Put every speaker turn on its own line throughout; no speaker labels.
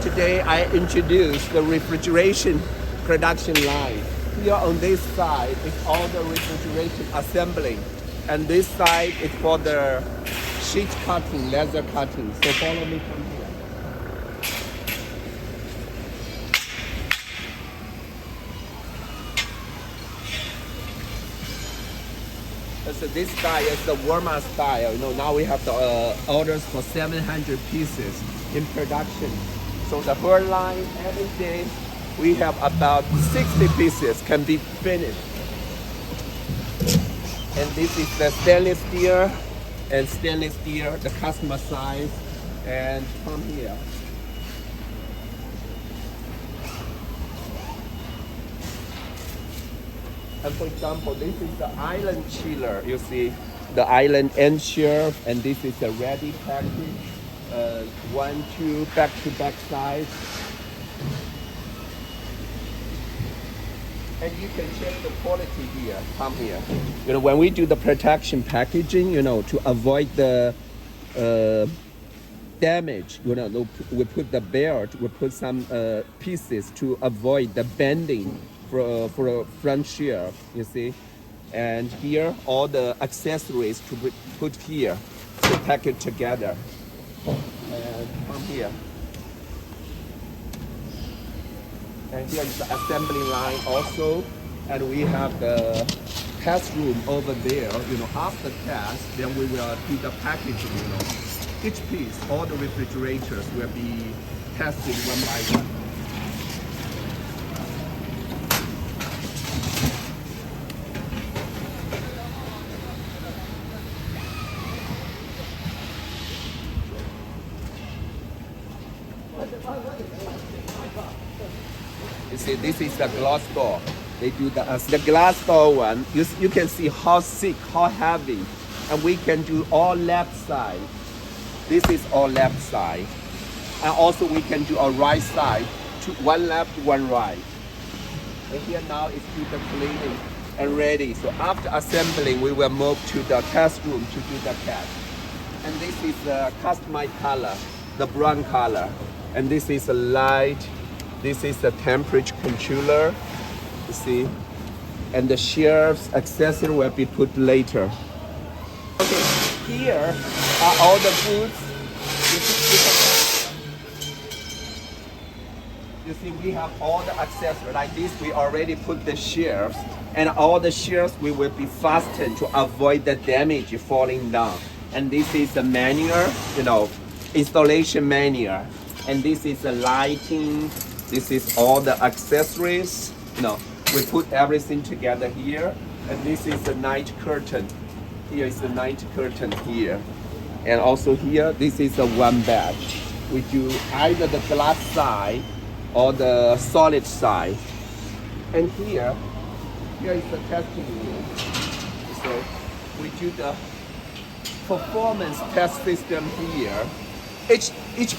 today I introduced the refrigeration production line. Here on this side is all the refrigeration assembling, and this side is for the sheet cutting, laser cutting. So follow me from here. So this style is the Walmart style. You know, now we have the orders for 700 pieces in production. So the whole line, every day, we have about 60 pieces can be finished. And this is the stainless steel, the customer size, and from here. And for example, this is the island chiller. You see the island end shelf, and this is a ready package. 1, 2 back-to-back size. And you can check the quality here. Come here. You know, when we do the protection packaging, you know, to avoid the damage, you know, we put the belt, we put some pieces to avoid the bending for a front shelf, you see. And here, all the accessories to be put here to pack it together. And from here. And here is the assembly line also. And we have the test room over there. You know, after test, then we will do the packaging, you know. Each piece, all the refrigerators will be tested one by one. You see, this is the glass door. They do the glass door one. You can see how thick, how heavy, and we can do all left side. This is all left side, and also we can do a right side, one left, one right. And here now is do the cleaning and ready. So after assembling, we will move to the test room to do the test. And this is the customized color, the brown color, and this is a light. This is the temperature controller, you see, and the shelves accessory will be put later. Okay, here are all the goods. You see, we have all the accessories like this. We already put the shelves, and all the shelves we will be fastened to avoid the damage falling down. And this is the manual, you know, installation manual, and this is the lighting. This is all the accessories. You know, we put everything together here. And this is the night curtain. Here is the night curtain here. And also here, this is the one batch. We do either the glass side or the solid side. And here is the testing room. So we do the performance test system here. Each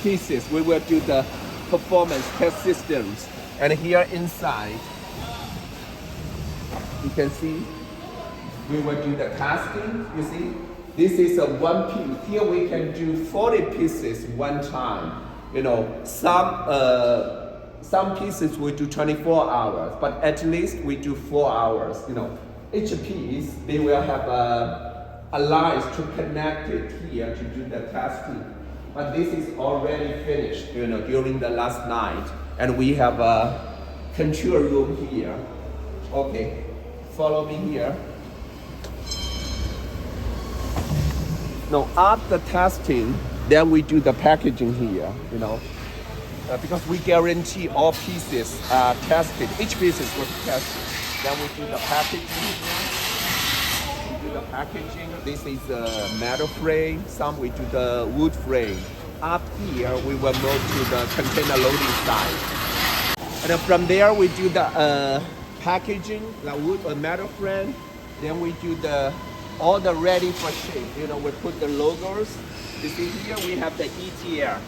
pieces, we will do the performance test systems. And here inside, you can see we will do the casting. You see, this is a one piece. Here we can do 40 pieces one time. You know, some pieces we do 24 hours, but at least we do 4 hours. You know, each piece they will have a line to connect it here to do the testing. But this is already finished, you know, during the last night. And we have a control room here. Okay, follow me here. Now, after testing, then we do the packaging here, you know. Because we guarantee all pieces are tested. Each piece is tested. Then we do the packaging. This is a metal frame. Some we do the wood frame. Up here, we will move to the container loading side. And then from there, we do the packaging, the wood or metal frame. Then we do all the ready for shape. You know, we put the logos. You see here, we have the ETR.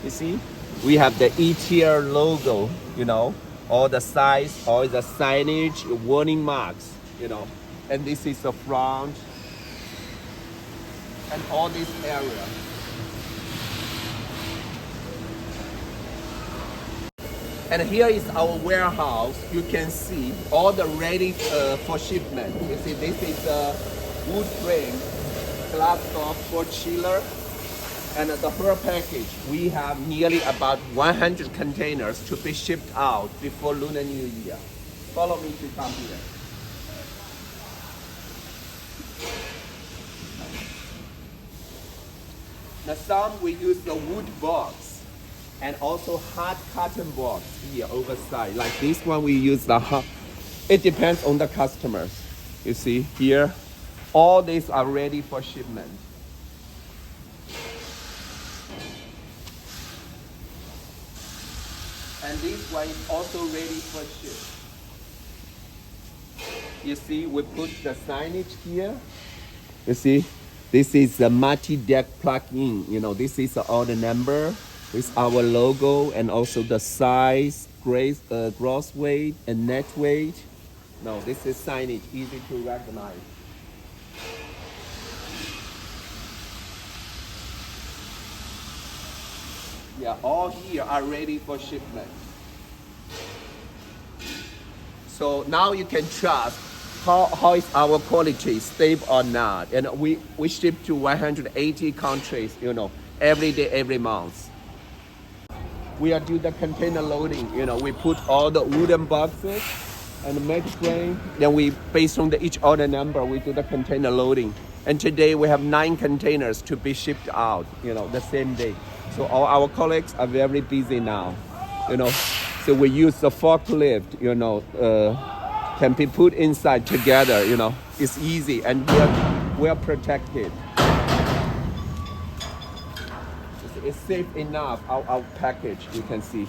You see, we have the ETR logo. You know, all the size, all the signage, warning marks. You know. And this is the front and all this area. And here is our warehouse. You can see all the ready for shipment. You see, this is a wood frame, glass top for chiller. And the whole package, we have nearly about 100 containers to be shipped out before Lunar New Year. Follow me to come here. Now some we use the wood box and also hard cotton box here oversized. Like this one we use the hard. It depends on the customers. You see here, all these are ready for shipment. And this one is also ready for ship. You see, we put the signage here. You see, this is the multi-deck plug-in. You know, this is all the number with our logo and also the size, gross weight, and net weight. No, this is signage, easy to recognize. Yeah, all here are ready for shipment. So now you can trust how is our quality, stable or not. And we ship to 180 countries, you know, every day, every month. We are do the container loading, you know, we put all the wooden boxes and the metal frame. Then we, based on the each order number, we do the container loading. And today we have 9 containers to be shipped out, you know, the same day. So all our colleagues are very busy now, you know. So we use the forklift, you know, can be put inside together, you know. It's easy and we are protected. It's safe enough, our package, you can see.